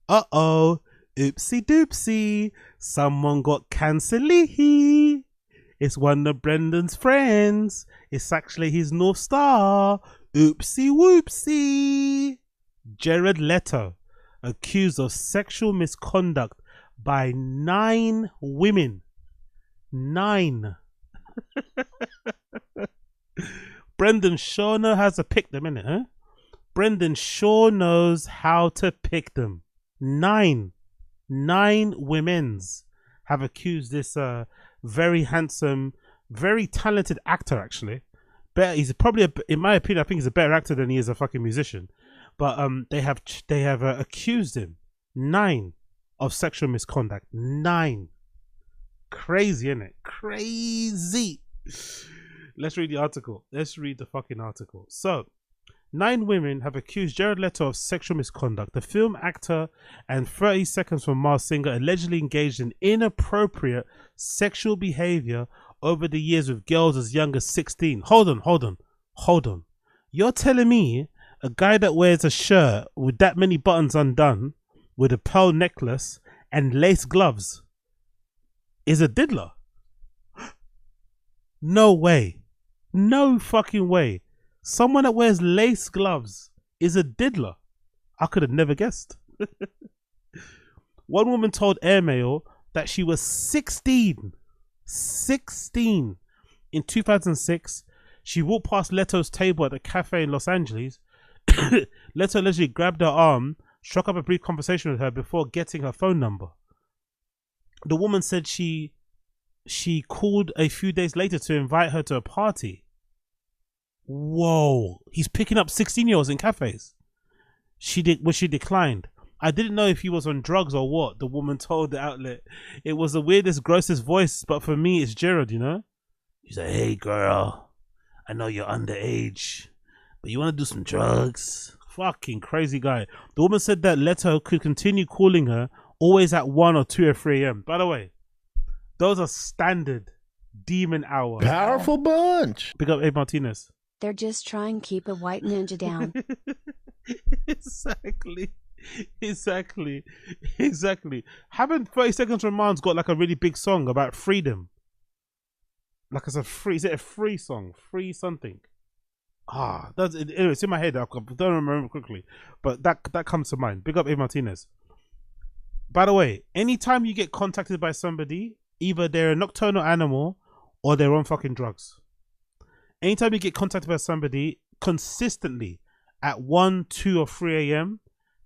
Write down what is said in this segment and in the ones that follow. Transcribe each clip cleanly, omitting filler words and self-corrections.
Uh-oh, oopsie doopsie, someone got cancer-lee. It's one of Brendan's friends. It's actually his North Star. Oopsie whoopsie. Jared Leto, accused of sexual misconduct by 9 women. 9. Brendan sure knows how to pick them, innit, huh? Brendan sure knows how to pick them. 9 women's have accused this very handsome, very talented actor. Actually, better. He's probably, in my opinion, I think he's a better actor than he is a fucking musician. But they have accused him 9 of sexual misconduct. 9. Crazy, isn't it? Crazy. Let's read the article. Let's read the fucking article. So, 9 women have accused Jared Leto of sexual misconduct. The film actor and 30 Seconds from Mars singer allegedly engaged in inappropriate sexual behavior over the years with girls as young as 16. Hold on. You're telling me a guy that wears a shirt with that many buttons undone, with a pearl necklace and lace gloves, is a diddler? No way. No fucking way. Someone that wears lace gloves is a diddler. I could have never guessed. One woman told Airmail that she was 16. 16. In 2006, she walked past Leto's table at a cafe in Los Angeles. Leto allegedly grabbed her arm, struck up a brief conversation with her before getting her phone number. The woman said she called a few days later to invite her to a party. Whoa, he's picking up 16-year-olds in cafes. She declined. I didn't know if he was on drugs or what, the woman told the outlet. It was the weirdest, grossest voice, but for me, it's Jared, you know? He's like, hey, girl, I know you're underage, but you want to do some drugs? Fucking crazy guy. The woman said that Leto could continue calling her always at 1 or 2 or 3 a.m. By the way, those are standard demon hours. Powerful bunch. Pick up Abe Martinez. They're just trying to keep a white ninja down. Exactly. Haven't 30 Seconds from Mars got like a really big song about freedom? Like it's a free, is it a free song? Free something. Anyway, it's in my head. I don't remember quickly, but that comes to mind. Big up Abe Martinez. By the way, anytime you get contacted by somebody, either they're a nocturnal animal or they're on fucking drugs. Anytime you get contacted by somebody consistently at 1, 2 or 3 a.m.,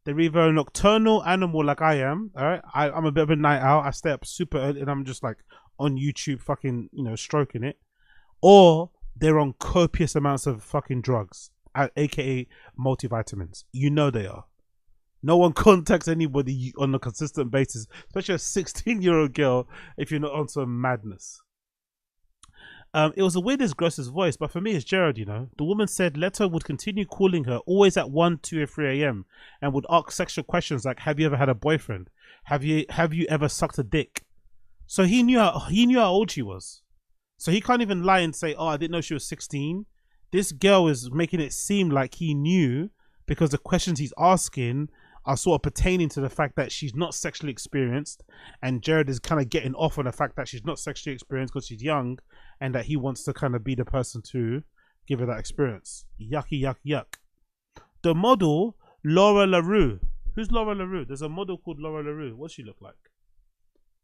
they're either a nocturnal animal like I am, all right? I'm a bit of a night owl. I stay up super early and I'm just like on YouTube fucking, stroking it. Or they're on copious amounts of fucking drugs, aka multivitamins. You know they are. No one contacts anybody on a consistent basis, especially a 16-year-old girl, if you're not on some madness. It was the weirdest, grossest voice, but for me, it's Jared, The woman said Leto would continue calling her always at 1, 2, or 3 a.m. and would ask sexual questions like, have you ever had a boyfriend? Have you ever sucked a dick? So he knew how old she was. So he can't even lie and say, oh, I didn't know she was 16. This girl is making it seem like he knew because the questions he's asking are sort of pertaining to the fact that she's not sexually experienced, and Jared is kind of getting off on the fact that she's not sexually experienced because she's young, and that he wants to kind of be the person to give her that experience. Yucky, yuck, yuck. The model, Laura LaRue. Who's Laura LaRue? There's a model called Laura LaRue. What's she look like?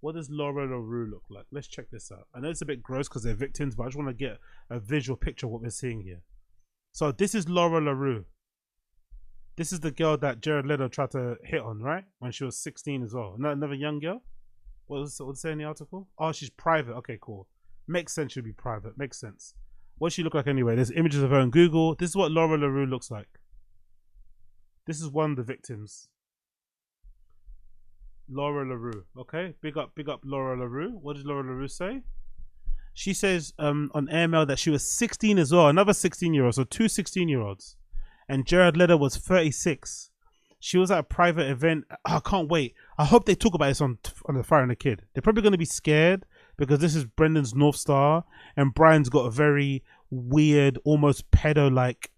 What does Laura LaRue look like? Let's check this out. I know it's a bit gross because they're victims, but I just want to get a visual picture of what we're seeing here. So this is Laura LaRue. This is the girl that Jared Leto tried to hit on, right? When she was 16 as well. Another young girl? What was it say in the article? Oh, she's private. Okay, cool. Makes sense she'll be private. Makes sense. What does she look like anyway? There's images of her on Google. This is what Laura LaRue looks like. This is one of the victims. Laura LaRue. Okay, big up Laura LaRue. What does Laura LaRue say? She says on airmail that she was 16 as well. Another 16-year-old. So 2 16-year-olds. And Jared Leto was 36. She was at a private event. I can't wait. I hope they talk about this on the Fire and the Kid. They're probably going to be scared because this is Brendan's North Star, and Brian's got a very weird, almost pedo-like,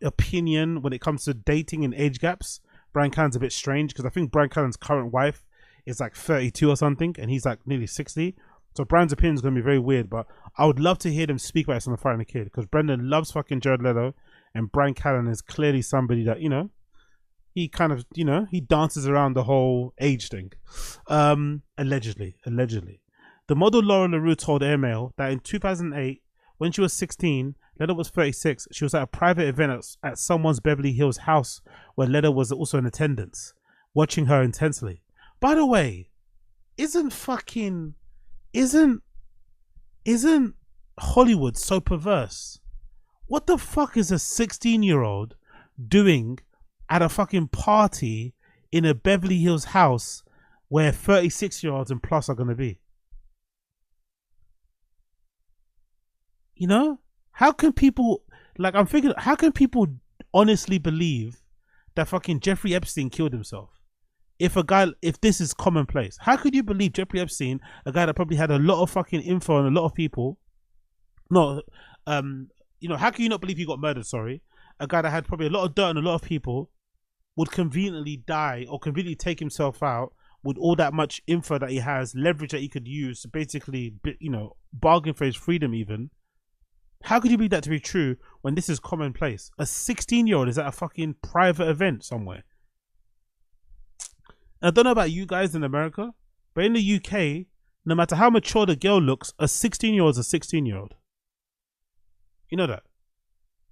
opinion when it comes to dating and age gaps. Brian Callen's a bit strange because I think Brian Callen's current wife is like 32 or something, and he's like nearly 60. So Brian's opinion is going to be very weird, but I would love to hear them speak about this on The Fighting the Kid, because Brendan loves fucking Jared Leto, and Brian Callen is clearly somebody that, you know, he kind of, you know, he dances around the whole age thing. Allegedly. The model Laura LaRue told Airmail that in 2008, when she was 16, Leto was 36. She was at a private event at someone's Beverly Hills house where Leto was also in attendance, watching her intensely. By the way, isn't Hollywood so perverse? What the fuck is a 16-year-old doing at a fucking party in a Beverly Hills house where 36-year-olds and plus are going to be? You know? How can people, like, I'm thinking, how can people honestly believe that fucking Jeffrey Epstein killed himself? If this is commonplace, how could you believe Jeffrey Epstein, a guy that probably had a lot of fucking info on a lot of people? No, you know, how can you not believe he got murdered? Sorry, a guy that had probably a lot of dirt on a lot of people would conveniently die or conveniently take himself out with all that much info that he has, leverage that he could use to basically, you know, bargain for his freedom even. How could you believe that to be true when this is commonplace? A 16-year-old is at a fucking private event somewhere. I don't know about you guys in America, but in the UK, no matter how mature the girl looks, a 16-year-old is a 16-year-old. You know that?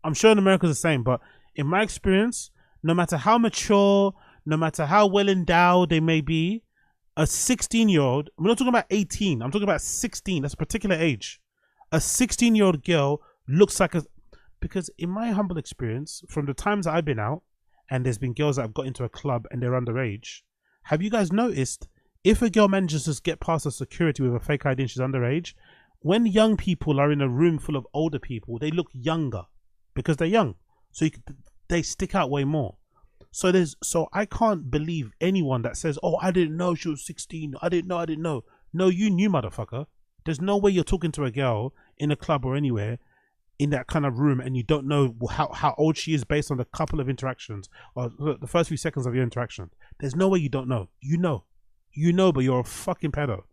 I'm sure in America it's the same, but in my experience, no matter how mature, no matter how well endowed they may be, a 16-year-old, we're not talking about 18, I'm talking about 16, that's a particular age. A 16-year-old girl looks like because in my humble experience, from the times that I've been out, and there's been girls that have got into a club and they're underage, have you guys noticed if a girl manages to get past the security with a fake ID and she's underage, when young people are in a room full of older people, they look younger because they're young. So they stick out way more. So I can't believe anyone that says, oh, I didn't know she was 16. I didn't know. No, you knew, motherfucker. There's no way you're talking to a girl in a club or anywhere in that kind of room and you don't know how old she is based on the couple of interactions or the first few seconds of your interaction. There's no way you don't know. You know, but you're a fucking pedo.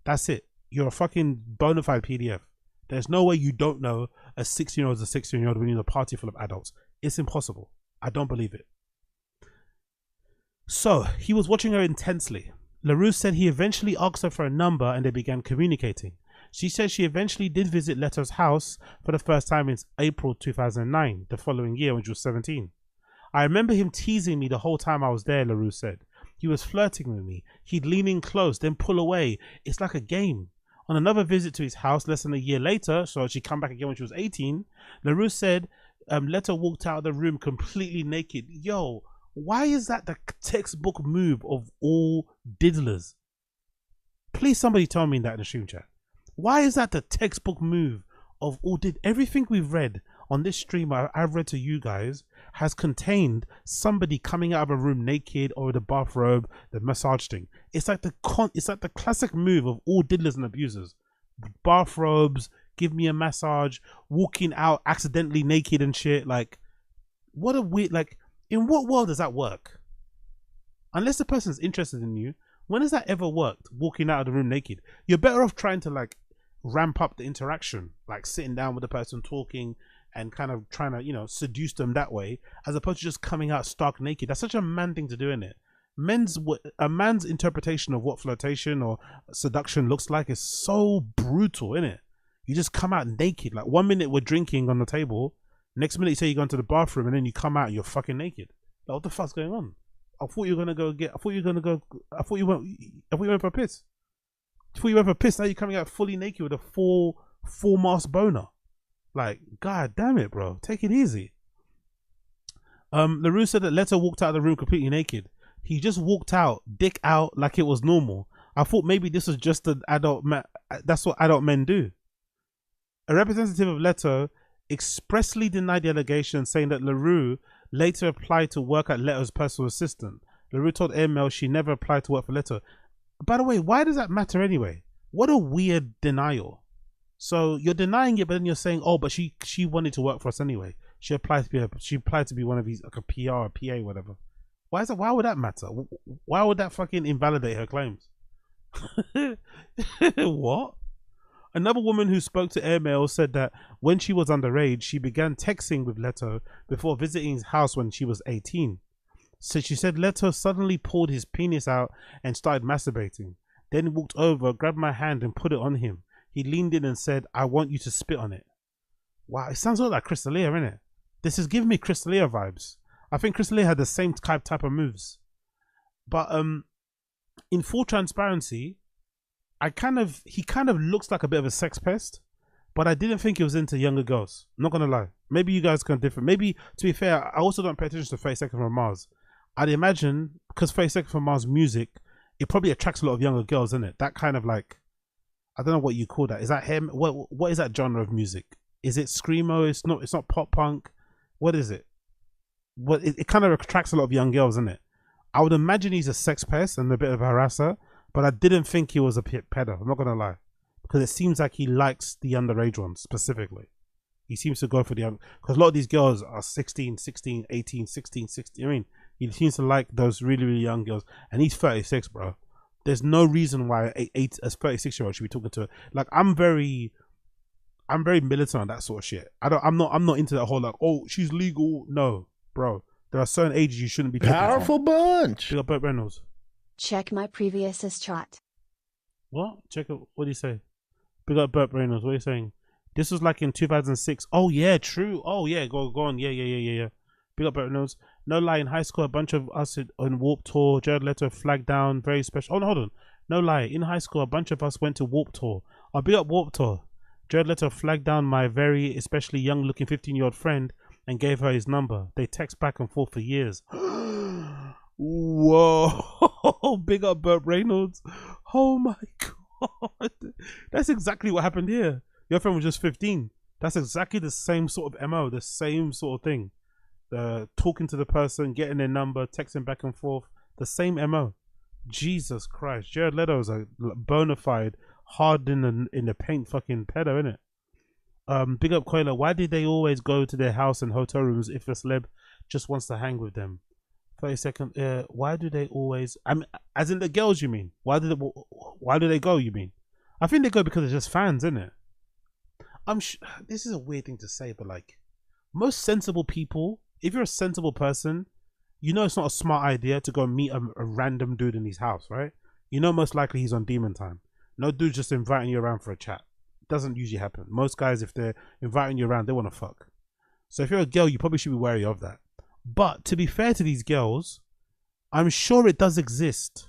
That's it. You're a fucking bona fide PDF. There's no way you don't know a 16-year-old is a 16-year-old when you're in a party full of adults. It's impossible. I don't believe it. So he was watching her intensely. LaRue said he eventually asked her for a number and they began communicating. She said she eventually did visit Leto's house for the first time in April 2009, the following year when she was 17. I remember him teasing me the whole time I was there, LaRue said. He was flirting with me. He'd lean in close, then pull away. It's like a game. On another visit to his house less than a year later, so she'd come back again when she was 18, LaRue said Leto walked out of the room completely naked. Yo, why is that the textbook move of all diddlers? Please somebody tell me that in the stream chat. Why is that the textbook move of all everything we've read on this stream I've read to you guys has contained somebody coming out of a room naked or with a bathrobe, the massage thing. It's like the classic move of all diddlers and abusers. Bathrobes, give me a massage, walking out accidentally naked and shit. Like, what a weird, like, in what world does that work? Unless the person's interested in you, when has that ever worked? Walking out of the room naked. You're better off trying to like ramp up the interaction, like sitting down with the person, talking and kind of trying to, you know, seduce them that way, as opposed to just coming out stark naked. That's such a man thing to do, isn't it? A man's interpretation of what flirtation or seduction looks like is so brutal, isn't it? You just come out naked. Like 1 minute we're drinking on the table, next minute you say you go into the bathroom and then you come out and you're fucking naked. Like, what the fuck's going on? I thought you were gonna go get. I thought you went for a piss. I thought you went for a piss. Now you're coming out fully naked with a full mass boner. Like, god damn it, bro. Take it easy. LaRue said that Leto walked out of the room completely naked. He just walked out, dick out, like it was normal. I thought maybe this was just an adult man. That's what adult men do. A representative of Leto expressly denied the allegation, saying that LaRue later applied to work at Leto's personal assistant. LaRue told Airmail she never applied to work for Leto. By the way, why does that matter anyway? What a weird denial. So you're denying it, but then you're saying, oh, but she wanted to work for us anyway. She applied to be one of these, like a PR or PA, whatever. Why is that? Why would that matter? Why would that fucking invalidate her claims? What? Another woman who spoke to Airmail said that when she was underage, she began texting with Leto before visiting his house when she was 18. So she said Leto suddenly pulled his penis out and started masturbating. Then walked over, grabbed my hand and put it on him. He leaned in and said, "I want you to spit on it." Wow, it sounds a lot like Crystalia, innit? This is giving me Crystalia vibes. I think Crystalia had the same type of moves. But in full transparency, he kind of looks like a bit of a sex pest, but I didn't think he was into younger girls. I'm not gonna lie. Maybe you guys can differ. Maybe, to be fair, I also don't pay attention to 30 Seconds from Mars. I'd imagine because 30 Seconds from Mars music, it probably attracts a lot of younger girls, isn't it? That kind of like, I don't know what you call that. Is that him? What is that genre of music? Is it screamo? It's not pop punk. What is it? It kind of attracts a lot of young girls, isn't it? I would imagine he's a sex pest and a bit of a harasser, but I didn't think he was a pedo. I'm not gonna lie, because it seems like he likes the underage ones specifically. He seems to go for the young, because a lot of these girls are 16, 16, 18, 16, 16. I mean, he seems to like those really, really young girls, and he's 36, bro. There's no reason why a 36-year-old should be talking to her. Like, I'm very militant on that sort of shit. I'm not into that whole like, oh, she's legal. No, bro. There are certain ages you shouldn't be talking Powerful to. bunch. Big up Burt Reynolds. Check my previous chat. What? Check it. What do you say? Big up Burt Reynolds. What are you saying? This was like in 2006. Oh yeah, true. Oh yeah, go on. Yeah. Big up Burt Reynolds. No lie, in high school, a bunch of us on Warp Tour. Jared Leto flagged down. Very special. Oh no, hold on. No lie, in high school, a bunch of us went to Warp Tour. Oh, big up Warp Tour. Jared Leto flagged down my very especially young-looking 15-year-old friend and gave her his number. They text back and forth for years. Whoa. Big up Burt Reynolds. Oh my god. That's exactly what happened here. Your friend was just 15. That's exactly the same sort of MO, the same sort of thing. Talking to the person, getting their number, texting back and forth. The same MO. Jesus Christ. Jared Leto is a bona fide, hard in the paint fucking pedo, innit? Big up Coiler. Why did they always go to their house and hotel rooms if a celeb just wants to hang with them? 30 seconds. Why do they always? I mean, as in the girls, you mean? Why do they go? You mean? I think they go because they're just fans, isn't it? This is a weird thing to say, but like, most sensible people, if you're a sensible person, you know it's not a smart idea to go meet a random dude in his house, right? You know most likely he's on demon time. No dude's just inviting you around for a chat. It doesn't usually happen. Most guys, if they're inviting you around, they want to fuck. So if you're a girl, you probably should be wary of that. But to be fair to these girls, I'm sure it does exist.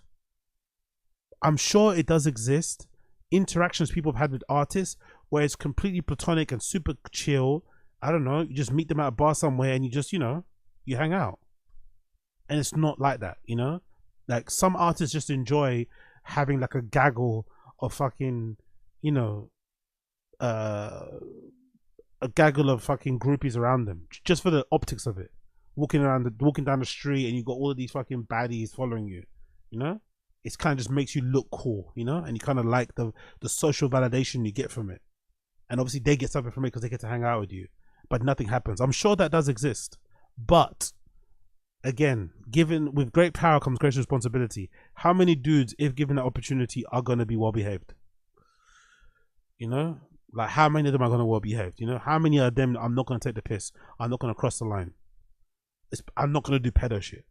Interactions people have had with artists where it's completely platonic and super chill. I don't know, you just meet them at a bar somewhere and you just, you hang out. And it's not like that, Like, some artists just enjoy having like a gaggle of fucking, a gaggle of fucking groupies around them, just for the optics of it. Walking down the street and you got all of these fucking baddies following you, It kind of just makes you look cool, and you kind of like the social validation you get from it. And obviously they get something from it because they get to hang out with you, but nothing happens. I'm sure that does exist, but again, with great power comes great responsibility. How many dudes, if given the opportunity, are going to be well behaved? Like, how many of them are going to well behaved? How many of them I'm not going to take the piss? I'm not going to cross the line. I'm not going to do pedo shit.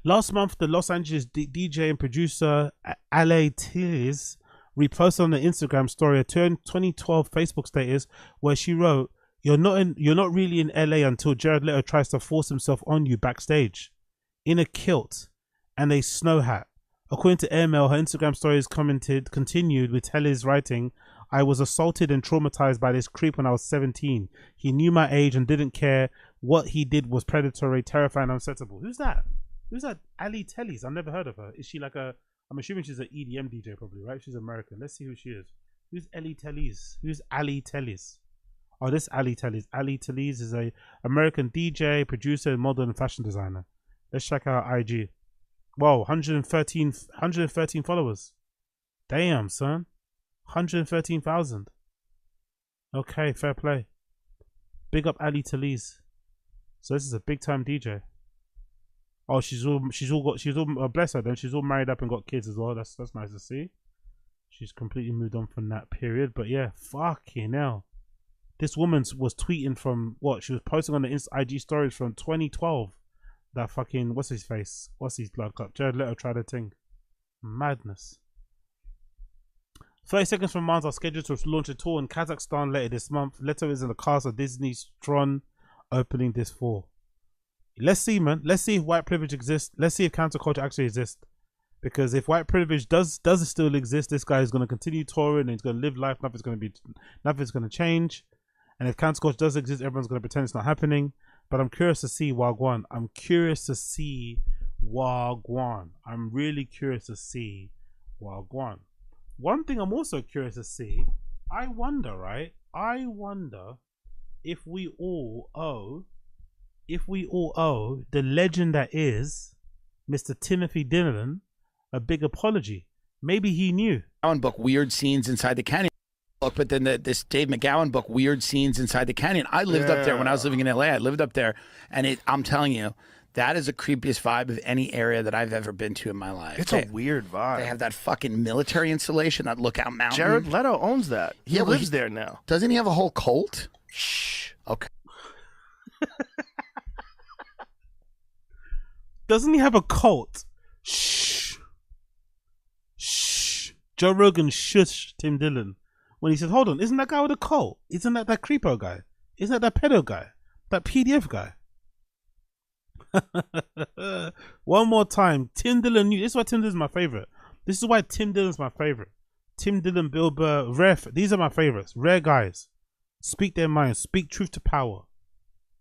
Last month, the Los Angeles DJ and producer Ale Tears reposted on the Instagram story a 2012 Facebook status where she wrote, You're not really in LA until Jared Leto tries to force himself on you backstage in a kilt and a snow hat. According to Airmail, her Instagram stories continued with Telly's writing, I was assaulted and traumatized by this creep when I was 17. He knew my age and didn't care. What he did was predatory, terrifying, and unacceptable. Who's that? Who's that? Ali Tellies. I've never heard of her. Is she like I'm assuming she's an EDM DJ probably, right? She's American. Let's see who she is. Who's Ali Tellies? Who's Ali Tellies? Oh, this Ali Tellies. Ali Tellies is a American DJ, producer, model, and fashion designer. Let's check out IG. Whoa, 113 followers. Damn, son. 113,000. Okay, fair play. Big up Ali Tellies. So this is a big time DJ. Oh, she's all bless her. Then she's all married up and got kids as well. That's nice to see. She's completely moved on from that period. But yeah, fucking hell. This woman was tweeting from what? She was posting on the IG stories from 2012. That fucking, what's his face? What's his blood cup? Jared Leto tried a thing. Madness. 30 Seconds from Mars are scheduled to launch a tour in Kazakhstan later this month. Leto is in the cast of Disney's Tron opening this fall. Let's see, man. Let's see if white privilege exists. Let's see if counterculture actually exists. Because if white privilege does still exist, this guy is going to continue touring and he's going to live life. Nothing's going to change. And if counterculture does exist, everyone's going to pretend it's not happening. But I'm curious to see Wagwan. I'm curious to see Wagwan. I'm really curious to see Wagwan. One thing I'm also curious to see, I wonder, right? I wonder if we all owe the legend that is Mr. Timothy Dillon a big apology. Maybe he knew. McGowan book, Weird Scenes Inside the Canyon. Book, but then this Dave McGowan book, Weird Scenes Inside the Canyon. I lived up there when I was living in LA. I lived up there, and I'm telling you, that is the creepiest vibe of any area that I've ever been to in my life. It's a weird vibe. They have that fucking military installation, that Lookout Mountain. Jared Leto owns that. He lives there now. Doesn't he have a whole cult? Shh. Okay. Doesn't he have a cult? Shh. Shh. Joe Rogan shushed Tim Dillon when he said, hold on, isn't that guy with a cult? Isn't that creepo guy? Isn't that pedo guy? That PDF guy? One more time. Tim Dillon knew. This is why Tim Dillon's my favorite. This is why Tim Dillon's my favorite. Tim Dillon, Bill Burr, Ref. These are my favorites. Rare guys. Speak their minds. Speak truth to power.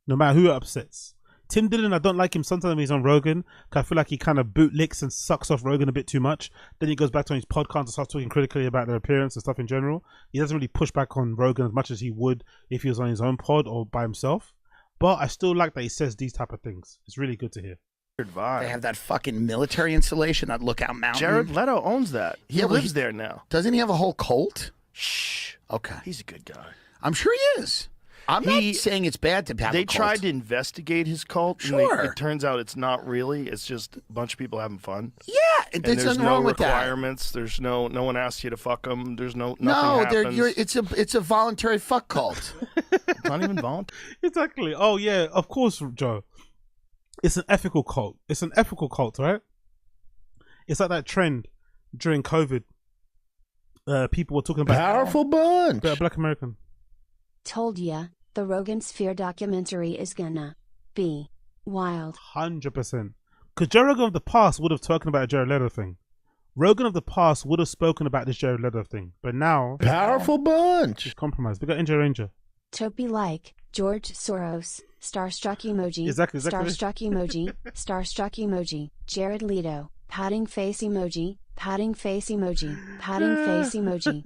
No matter who it upsets. Tim Dillon, I don't like him sometimes when he's on Rogan, because I feel like he kind of bootlicks and sucks off Rogan a bit too much. Then he goes back to his podcast and starts talking critically about their appearance and stuff in general. He doesn't really push back on Rogan as much as he would if he was on his own pod or by himself. But I still like that he says these type of things. It's really good to hear. Weird vibe. They have that fucking military installation, that Lookout Mountain. Jared Leto owns that. He lives there now. Doesn't he have a whole cult? Shh. Okay. He's a good guy. I'm sure he is. I'm not saying it's bad to have a They cult. tried to investigate his cult. Sure. And it turns out it's not really. It's just a bunch of people having fun. Yeah. And there's there's nothing no wrong with that. requirements. There's no one asks you to fuck them. There's nothing happens. It's a voluntary fuck cult. It's not even voluntary. Exactly. Oh yeah, of course, Joe. It's an ethical cult. It's an ethical cult, right? It's like that trend during COVID. People were talking about powerful bunch. Black American. Told ya, the Rogan Sphere documentary is gonna be wild. 100%. Because Joe Rogan of the past would have spoken about a Jared Leto thing. Rogan of the past would have spoken about this Jared Leto thing. But now, powerful bunch. He's compromised. We got Inja Ranger. Topi like George Soros, starstruck emoji, Exactly. starstruck emoji, starstruck emoji, Jared Leto, pouting face emoji, pouting face emoji, pouting face emoji.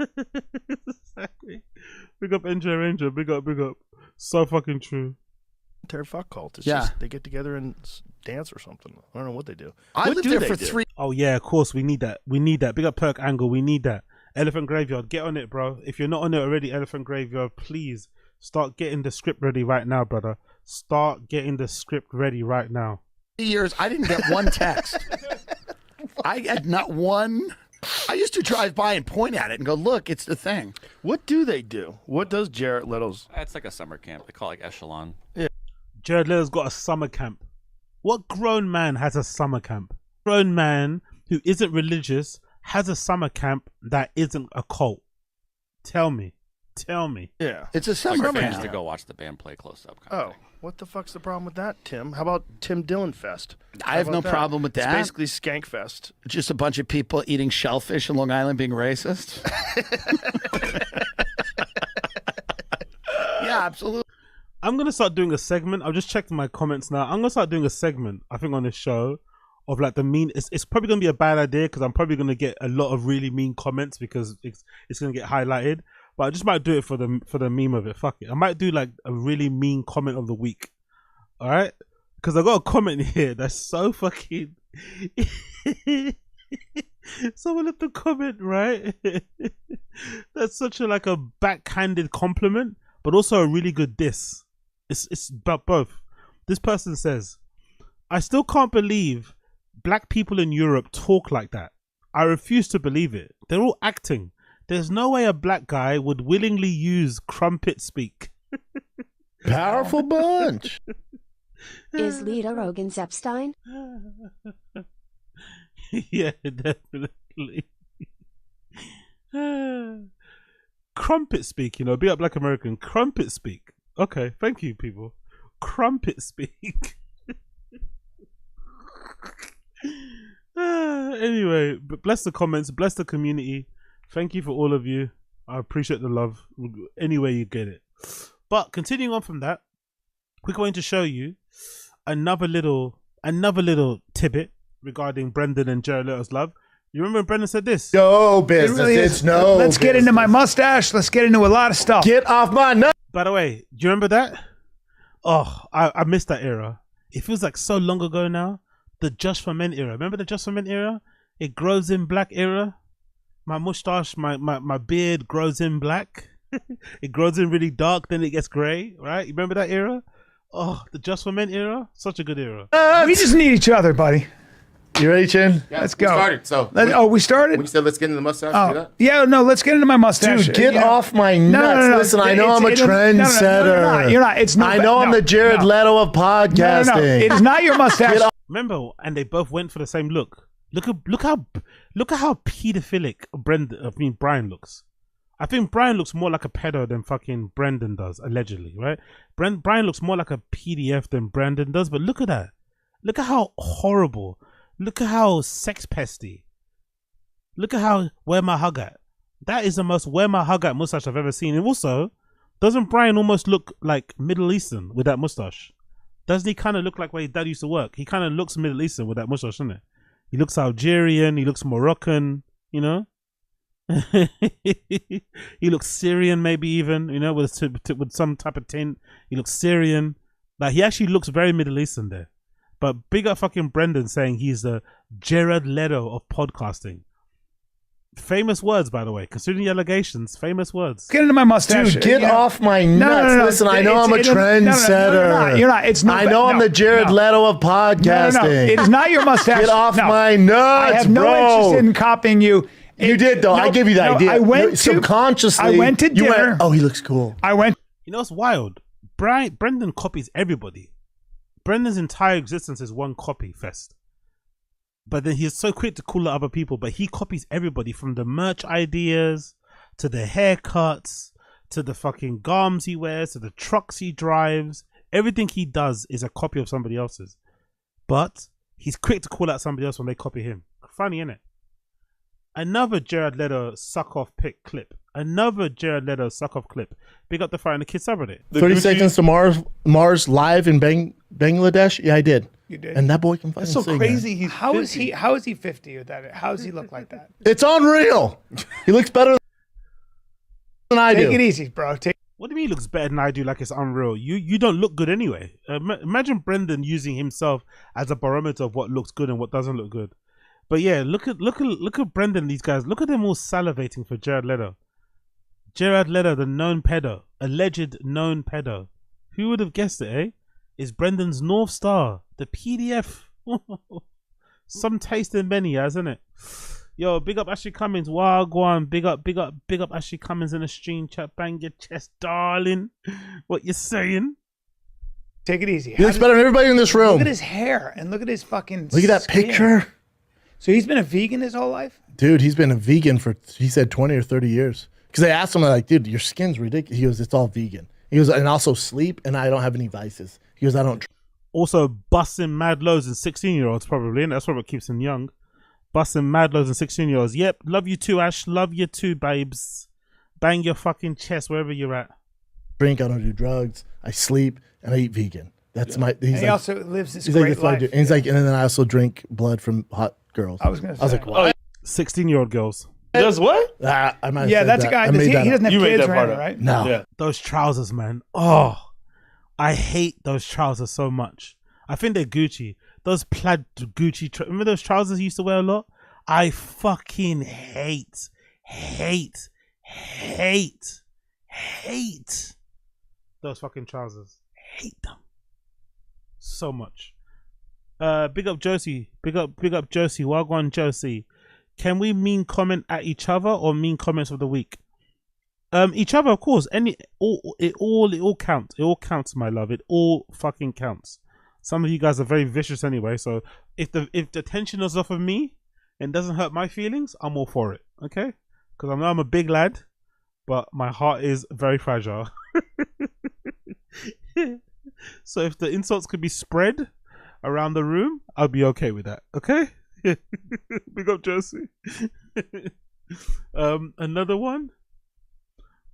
Exactly. Big up Inja Ranger. Big up. So fucking true. Fuck cult. It's Yeah. just they get together and dance or something. I don't know what they do. I What lived do there they for do? 3 Oh yeah, of course we need that. Big up Perk Angle. We need that. Elephant Graveyard. Get on it, bro. If you're not on it already, Elephant Graveyard, please start getting the script ready right now, brother. Start getting the script ready right now. years. I didn't get one text. I had not one. I used to drive by and point at it and go, look, it's the thing. What do they do? What does Jared Leto's? It's like a summer camp. They call it like Echelon. Jared Leto's got a summer camp. What grown man has a summer camp? Grown man who isn't religious has a summer camp that isn't a cult. Tell me. Yeah. It's a Like summer fans camp. to go watch the band play close up. Kind of Oh, thing. what the fuck's the problem with that, Tim? How about Tim Dillon Fest? I How have no about problem with that. It's basically Skank Fest. Just a bunch of people eating shellfish in Long Island being racist. Yeah, absolutely. I'm going to start doing a segment. I've just checked my comments now. I'm going to start doing a segment, I think, on this show of like the mean. It's probably going to be a bad idea because I'm probably going to get a lot of really mean comments because it's going to get highlighted. But I just might do it for the meme of it. Fuck it. I might do like a really mean comment of the week. All right? Because I got a comment here that's so fucking. Someone left a comment, right? That's such a like a backhanded compliment, but also a really good diss. It's about both. This person says, I still can't believe black people in Europe talk like that. I refuse to believe it. They're all acting. There's no way a black guy would willingly use crumpet speak. Powerful bunch. Is Leto Rogan's Epstein? Yeah, definitely. Crumpet speak, you know, be a black American. Crumpet speak. Okay, thank you, people. Crumpet speak. Anyway, but bless the comments, bless the community. Thank you for all of you. I appreciate the love any way you get it. But continuing on from that, we're going to show you another little tidbit regarding Brendan and Jared Leto's love. You remember when Brendan said this? No business. really It's is. no. Let's get into my business. mustache. Let's get into a lot of stuff. Get off my nut. By the way, do you remember that? Oh, I missed that era. It feels like so long ago now. The Just for Men era. Remember the Just for Men era? It grows in black era. My mustache, my beard grows in black. It grows in really dark, then it gets grey, right? You remember that era? Oh, the Just for Men era? Such a good era. We just need each other, buddy. You ready, Chin? Yeah, Let's we go. started. So We started? when you said let's get into the mustache, do Oh, that? yeah, no, let's get into my mustache. Dude, get You know- off my No, nuts. no, no. Listen, I know It's- I'm a it- no, no, trendsetter. you're not. It's no, I know I'm no, the Jared no. Leto of podcasting. No. It is not your mustache. Remember, and they both went for the same look. Look how pedophilic Brian looks. I think Brian looks more like a pedo than fucking Brendan does, allegedly, right? Brian looks more like a PDF than Brendan does, but look at that. Look at how horrible. Look at how sex pesty. Look at how where my hug at. That is the most where my hug at mustache I've ever seen. And also, doesn't Brian almost look like Middle Eastern with that mustache? Doesn't he kind of look like where his dad used to work? He kind of looks Middle Eastern with that mustache, doesn't it? He looks Algerian. He looks Moroccan, you know? He looks Syrian, maybe even, you know, with some type of tint. He looks Syrian. Like, he actually looks very Middle Eastern there. But big up fucking Brendan saying he's the Jared Leto of podcasting. Famous words, by the way. Considering the allegations, famous words. Get into my mustache. Dude, get You know- off my nuts. no. Listen, I know I'm a trendsetter. You're not. It's no. I know I'm the Jared Leto of podcasting. No. It is not your mustache. Get off No. my nuts, I have no bro. interest in copying you. You did, though. I give you the idea. I went to subconsciously. I went to you dinner. went, oh, he looks cool. I went. You know what's wild? Brendan copies everybody. Brendan's entire existence is one copy fest. But then he's so quick to call out other people, but he copies everybody from the merch ideas to the haircuts to the fucking garms he wears to the trucks he drives. Everything he does is a copy of somebody else's. But he's quick to call out somebody else when they copy him. Funny, innit? Another Jared Leto suck-off pick clip. Another Jared Leto suck-off clip. Big up the Fire and the Kids subreddit. 30 seconds to Mars live in Bangladesh? Yeah, I did. You did. And that boy can fucking That's so sing, crazy. man. He's How is 50. he? How is he 50 with that? How does he look like that? It's unreal. He looks better than I Take do. it easy, bro. What do you mean he looks better than I do? Like it's unreal. You don't look good anyway. Imagine Brendan using himself as a barometer of what looks good and what doesn't look good. But yeah, look at Brendan. These guys, look at them all salivating for Jared Leto. Jared Leto, the known pedo, alleged known pedo. Who would have guessed it? Eh? Is Brendan's North Star, the PDF. Some taste in many, hasn't it? Yo, big up Ashley Cummins. Wagwan. Big up Ashley Cummins in the stream chat. Bang your chest, darling. What you saying? Take it easy. He looks better than everybody in this room. Look at his hair and look at his fucking. Look at that skin. picture. So he's been a vegan his whole life. Dude, he's been a vegan for, he said 20 or 30 years. Because they asked him, like, dude, your skin's ridiculous. He goes, it's all vegan. He goes, and also sleep, and I don't have any vices. He goes, I don't. Also busting mad loads in 16-year-olds probably, and that's probably what keeps him young. Busting mad loads in 16-year-olds. Yep, love you too, Ash. Love you too, babes. Bang your fucking chest wherever you're at. Drink, I don't do drugs. I sleep, and I eat vegan. That's my. He's And he like, also lives this he's like, great that's what I life. do. And he's like, and then I also drink blood from hot girls. I was gonna say. I was like, what? 16-year-old girls. Does what? I might have Yeah, said that's that. a guy. I Does made he that doesn't up. have You made kids that or part anything, up. right? No. Yeah. Those trousers, man. Oh, I hate those trousers so much. I think they're Gucci. Those plaid Gucci. Remember those trousers you used to wear a lot? I fucking hate those fucking trousers. Hate them So much. Big up Josie. Big up Josie. Wagwan Josie. Can we mean comment at each other or mean comments of the week? Each other, of course. It all counts. It all counts, my love. It all fucking counts. Some of you guys are very vicious anyway, so if the tension is off of me and doesn't hurt my feelings, I'm all for it. Okay? Because I know I'm a big lad, but my heart is very fragile. So if the insults could be spread around the room, I'll be okay with that. Okay? Big up Josie. Another one.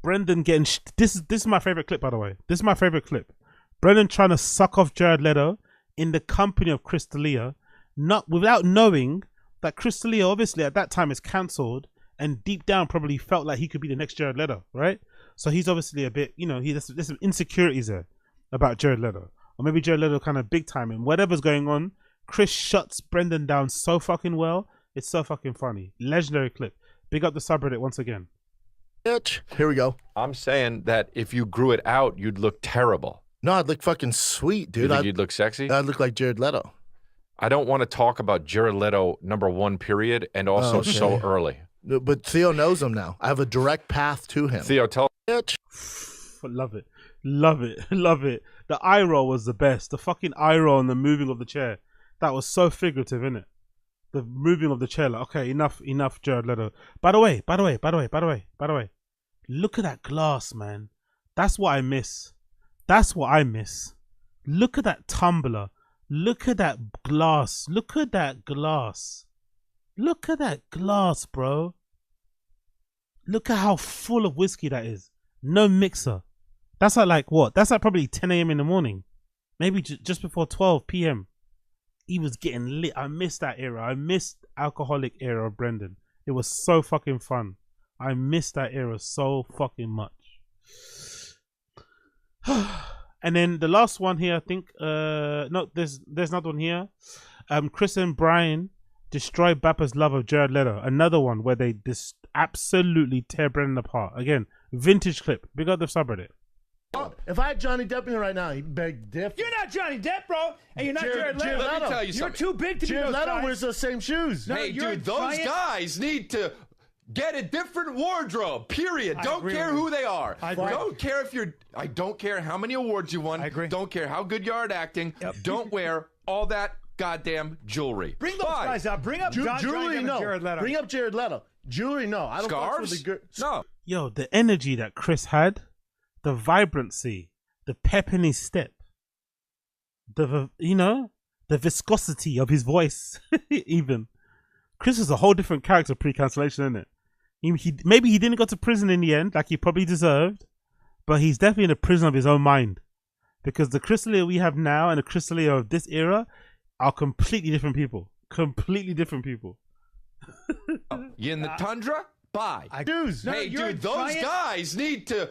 Brendan getting this is my favorite clip, by the way. This is my favorite clip. Brendan trying to suck off Jared Leto in the company of Chris D'Elia, not without knowing that Chris D'Elia obviously at that time is cancelled, and deep down probably felt like he could be the next Jared Leto, right? So he's obviously a bit, there's some insecurities there about Jared Leto, or maybe Jared Leto kind of big time, and whatever's going on, Chris shuts Brendan down so fucking well. It's so fucking funny. Legendary clip. Big up the subreddit once again. Here we go. I'm saying that if you grew it out, you'd look terrible. No, I'd look fucking sweet, dude. You think you'd look sexy? I'd look like Jared Leto. I don't want to talk about Jared Leto #1 period and also so early. But Theo knows him now. I have a direct path to him. Theo, tell Love it. Love it. Love it. The eye roll was the best. The fucking eye roll and the moving of the chair. That was so figurative, innit? The moving of the chair. Like, okay, enough, Jared Leto. By the way. Look at that glass, man. That's what I miss. That's what I miss. Look at that tumbler. Look at that glass. Look at that glass. Look at that glass, bro. Look at how full of whiskey that is. No mixer. That's like what? That's like probably 10 a.m. in the morning. Maybe just before 12 p.m. He was getting lit. I missed that era. I missed alcoholic era of Brendan. It was so fucking fun. I missed that era so fucking much. And then the last one here, I think. No, there's another one here. Chris and Brian destroy Bappa's love of Jared Leto. Another one where they just absolutely tear Brendan apart. Again, vintage clip. Big up the subreddit. If I had Johnny Depp in here right now, he'd beg different. You're not Johnny Depp, bro, and you're not Jared Leto. Let me tell you You're something. too big to Jared be those Leto guys. wears those same shoes. No, hey, you're dude, those giant. guys need to get a different wardrobe. Period. Don't care who they are. I agree. Don't care if you're. I don't care how many awards you won. I agree. Don't care how good you are at acting. Don't wear all that goddamn jewelry. Bring those guys up. Bring up Johnny Jewelry, Depp and no. Jared Leto. Bring up Jared Leto. Jewelry, no. I don't fuck with Scarves? the No. Yo, the energy that Chris had, the vibrancy, the pep in his step, the viscosity of his voice. Even Chris is a whole different character pre-cancellation, isn't it? Maybe he didn't go to prison in the end like he probably deserved, but he's definitely in a prison of his own mind, because the Chris D'Elia we have now and the Chris D'Elia of this era are completely different people. Completely different people. You in the tundra? Bye. No, hey, you're dude, those giant. guys need to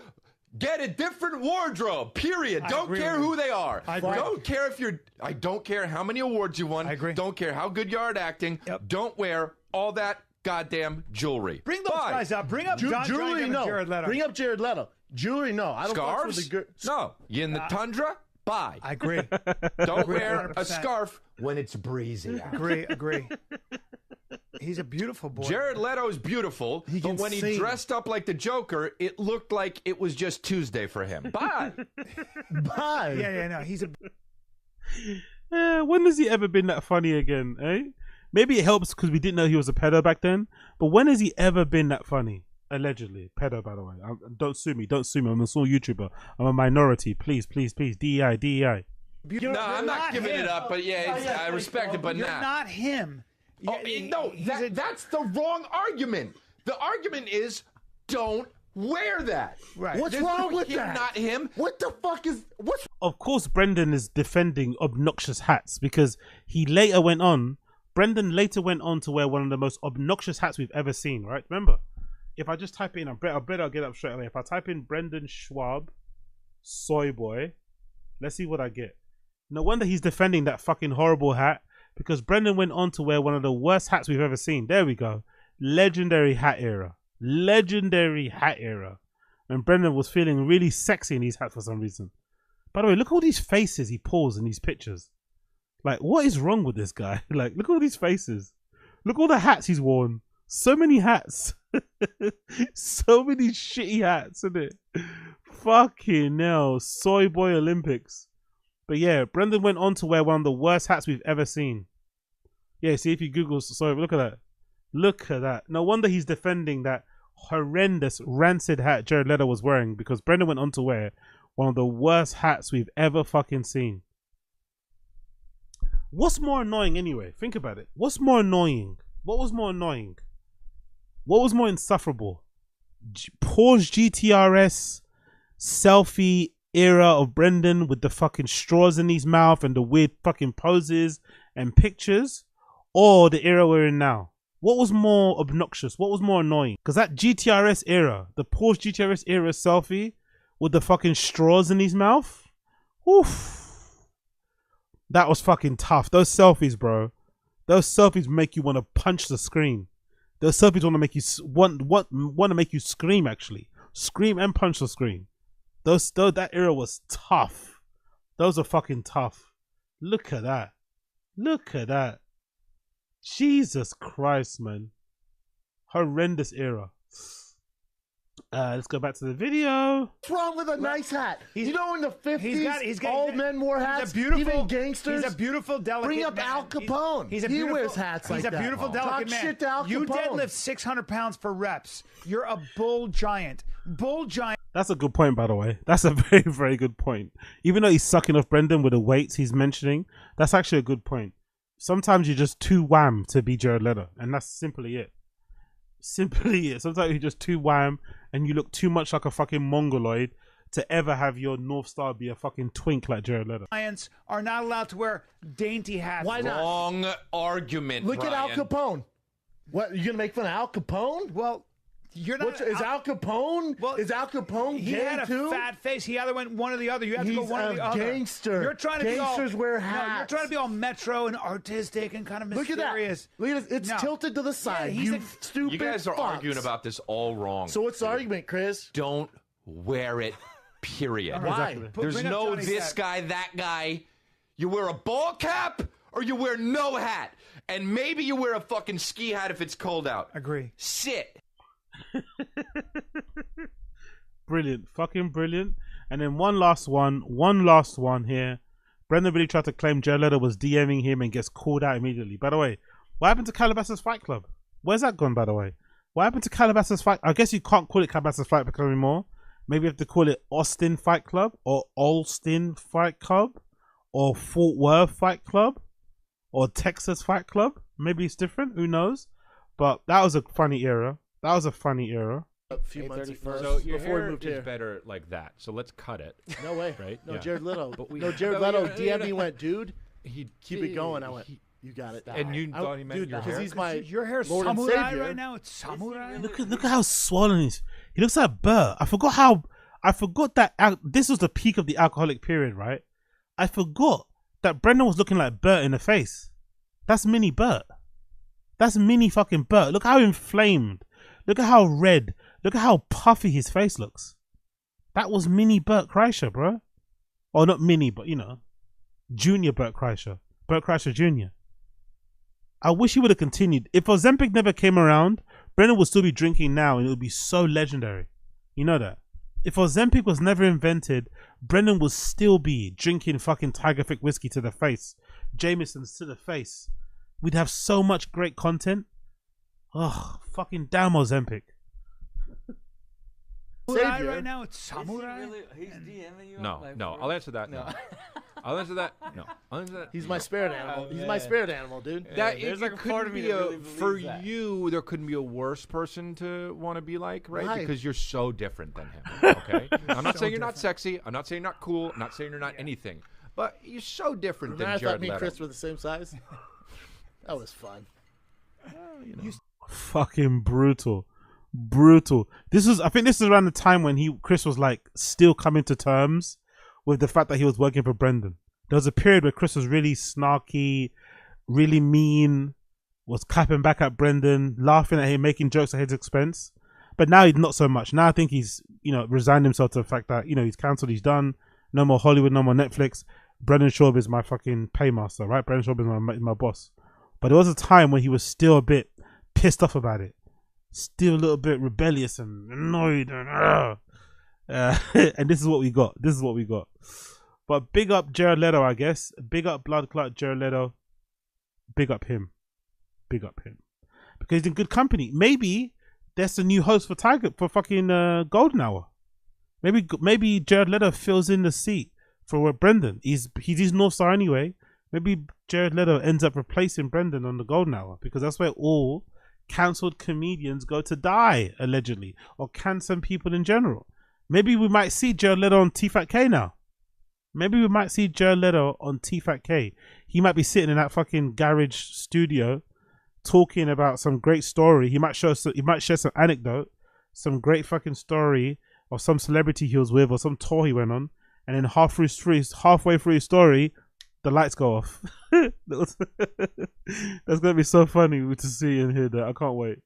get a different wardrobe. Period. Don't agree care with who you. they are. I agree. Don't care if you're. I don't care how many awards you won. I agree. Don't care how good you are at acting. Yep. Don't wear all that goddamn jewelry. Bring those guys up. Bring up Johnny Jewelry, Depp and no. Jared Leto. Bring up Jared Leto. Jewelry, no. I don't fuck with Scarves? the No. You in the tundra? Bye. I agree. Don't wear a 100%. scarf when it's breezy out. Agree. He's a beautiful boy. Jared Leto's beautiful, He but can when he sing. dressed up like the Joker, it looked like it was just Tuesday for him. Bye. Bye. Yeah, no. He's a. When has he ever been that funny again, eh? Maybe it helps because we didn't know he was a pedo back then, but when has he ever been that funny? Allegedly. Pedo, by the way. Don't sue me. I'm a small YouTuber. I'm a minority. Please. DEI. No, I'm not giving it up, but yeah, I respect it, but You're nah. not him. Oh, no, that's the wrong argument. The argument is don't wear that. Right. What's There's wrong no with him, that? Not him. What the fuck is... What's... Of course, Brendan is defending obnoxious hats because Brendan later went on to wear one of the most obnoxious hats we've ever seen, right? Remember, if I just type in, I bet I'll get up straight away. If I type in Brendan Schwab, soy boy, let's see what I get. No wonder he's defending that fucking horrible hat, because Brendan went on to wear one of the worst hats we've ever seen. There we go. Legendary hat era. And Brendan was feeling really sexy in these hats for some reason. By the way, look at all these faces he pulls in these pictures. Like, what is wrong with this guy? Like, look at all these faces. Look at all the hats he's worn. So many hats. So many shitty hats, isn't it? Fucking hell. Soy Boy Olympics. But yeah, Brendan went on to wear one of the worst hats we've ever seen. Yeah, see if you Google, sorry, look at that. Look at that. No wonder he's defending that horrendous, rancid hat Jared Leto was wearing, because Brendan went on to wear one of the worst hats we've ever fucking seen. What's more annoying anyway? Think about it. What's more annoying? What was more annoying? What was more insufferable? Paused GTRS selfie era of Brendan with the fucking straws in his mouth and the weird fucking poses and pictures, or the era we're in now? What was more obnoxious? What was more annoying? Because that GTRS era, the Porsche GTRS era selfie with the fucking straws in his mouth, oof, that was fucking tough. Those selfies, bro, those selfies make you want to punch the screen. Those selfies want to make you want to make you scream. Actually, scream and punch the screen. That era was tough. Those are fucking tough. Look at that. Look at that. Jesus Christ, man. Horrendous era. Let's go back to the video. What's wrong with a nice hat? You know, in the 50s, all men wore hats, He's a beautiful, even gangsters. He's a beautiful, delicate Bring up man. Al Capone. He's a he beautiful, wears hats like that. He's a beautiful, delicate Talk man. shit to Al You Capone. deadlift 600 pounds for reps. You're a bull giant. Bull giant. That's a good point, by the way. That's a very, very good point. Even though he's sucking off Brendan with the weights he's mentioning, that's actually a good point. Sometimes you're just too wham to be Jared Leto, and that's simply it. Simply it. Sometimes you're just too wham, and you look too much like a fucking mongoloid to ever have your North Star be a fucking twink like Jared Leto. Giants are not allowed to wear dainty hats. Why not? Wrong argument. Look at Al Brian. Capone. What, you gonna make fun of Al Capone? Well, you're not. Is Al Capone? Well, is Al Capone he gay had a too? fat face. He either went one or the other. You have to go He's one or a the other. gangster. You're trying to Gangsters be all, wear No, you're hats. trying to be all metro and artistic and kind of Look at that. mysterious. Look at it. It's No. tilted to the side. he's you a- stupid You guys are fucks. arguing about this all wrong. So what's the argument, Chris? Don't wear it, period. Why? Exactly. There's Bring up no Johnny's this hat. guy, that guy. You wear a ball cap or you wear no hat. And maybe you wear a fucking ski hat if it's cold out. Agree. Sit. Brilliant. Fucking brilliant. And then one last one here. Brendan really tried to claim Jared Leto was DMing him and gets called out immediately. By the way, what happened to Calabasas Fight Club? Where's that gone, by the way? What happened to Calabasas Fight? I guess you can't call it Calabasas Fight Club anymore. Maybe you have to call it Austin Fight Club or Alston Fight Club or Fort Worth Fight Club or Texas Fight Club. Maybe it's different. Who knows? But that was a funny era. That was a funny era. A few months at first, So your before we hair moved is here. better like that. So let's cut it. No way. Right? No, Yeah. Jared Leto. But we- no, Jared No, Leto yeah, DM'd me yeah. went, dude, He keep it going. I went, you got it. And you thought he meant dude, your because hair? he's my Your hair's Lord and samurai Savior. right now. It's samurai. Look at how swollen he is. He looks like Bert. I forgot that this was the peak of the alcoholic period, right? I forgot that Brendan was looking like Bert in the face. That's mini Bert. That's mini fucking Bert. Look how inflamed. Look at how red. Look at how puffy his face looks. That was mini Bert Kreischer, bro. Or not mini, but you know, junior Bert Kreischer. Bert Kreischer Jr. I wish he would have continued. If Ozempic never came around, Brendan would still be drinking now and it would be so legendary. You know that. If Ozempic was never invented, Brendan would still be drinking fucking Tiger Thick whiskey to the face. Jameson's to the face. We'd have so much great content. Ugh, fucking damn Ozempic. Samurai Savior. right now. It's samurai. He's DMing you. No, no. I'll answer that. No. I'll answer that. No. I'll answer that. He's my spirit animal. He's my spirit animal, dude. That there's it like a part of me couldn't be that really for believes that. you. There couldn't be a worse person to want to be like, right? Why? Because you're so different than him. Okay. I'm not saying you're not sexy. I'm not saying you're not cool. I'm not saying you're not anything. But you're so different Remember I than thought Jared me and Leto. Chris were the same size? That was fun. Fucking brutal. I think this is around the time when Chris was like still coming to terms with the fact that he was working for Brendan. There was a period where Chris was really snarky, really mean, was clapping back at Brendan, laughing at him, making jokes at his expense. But now he's not so much. Now I think he's, resigned himself to the fact that, he's cancelled, he's done. No more Hollywood, no more Netflix. Brendan Schaub is my fucking paymaster, right? Brendan Schaub is my boss. But there was a time when he was still a bit pissed off about it. Still a little bit rebellious and annoyed. And, and this is what we got. This is what we got. But big up Jared Leto, I guess. Big up Blood Clot Jared Leto. Big up him. Big up him. Because he's in good company. Maybe that's the new host for fucking Golden Hour. Maybe Jared Leto fills in the seat for Brendan. He's North Star anyway. Maybe Jared Leto ends up replacing Brendan on the Golden Hour, because that's where all cancelled comedians go to die, allegedly, or cancelled people in general. Maybe we might see Jared Leto on T-Fat-K now. Maybe we might see Jared Leto on T-Fat-K. He might be sitting in that fucking garage studio talking about some great story. He might share some anecdote, some great fucking story of some celebrity he was with or some tour he went on, and then halfway through his story, the lights go off. That's gonna be so funny to see and hear that. I can't wait.